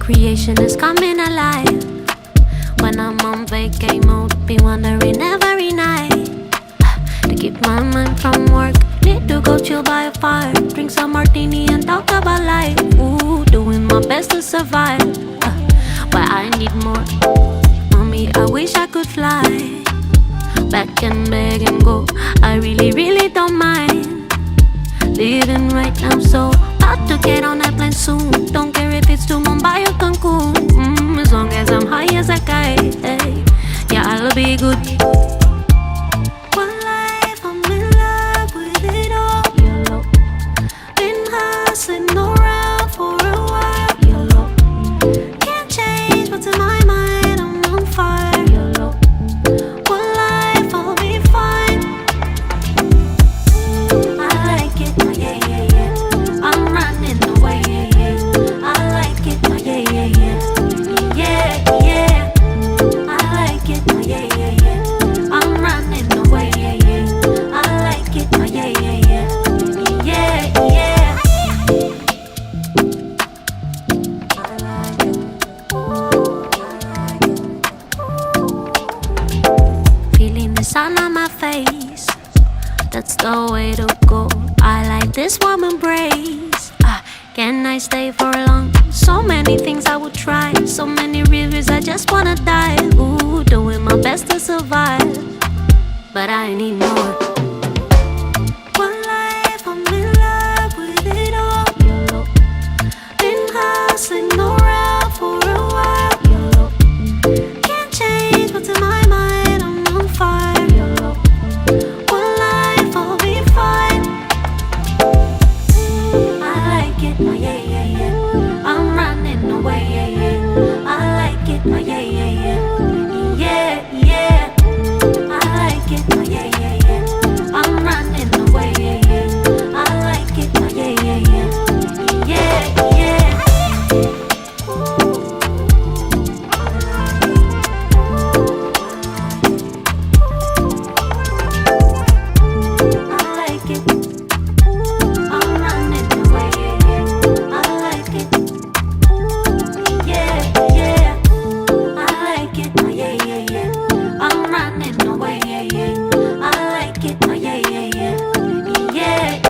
creation is coming alive. When I'm on vacay mode, be wondering every night. To keep my mind from work, need to go chill by a fire, drink some martini and talk about life. Ooh, doing my best to survive, but I need more. Mommy, I wish I could fly back and beg and go. I really, really don't mind living right now, so about to get on that plane soon. Don't care if it's to Mumbai or Cancun, as long as I'm high as a kite, hey. Yeah, I'll be good. One life, I'm in love with it all. Yellow. Been hustling around for a while. Yellow. Can't change what's in my mind, I'm on fire. Yellow. One life, I'll be fine. I like it, yeah, yeah, yeah. I'm running away, yeah, yeah. I like it, yeah, yeah, yeah. Yeah, yeah. I like it, yeah, yeah, yeah. I'm running away, yeah, yeah. I like it, yeah, yeah, yeah. Yeah, yeah. I like it. I like it. Feeling the sun on my face, that's the way to go. I like this warm embrace. Can I stay for long? So many things I would try, so many rivers I just wanna dive. Ooh, doing my best to survive, but I need more. One life, I'm in love with it all. Yellow. Been hustling around for a while. Yellow. Can't change what's in my mind, I'm on fire. Yellow. One life, I'll be fine. I like it, yeah, yeah.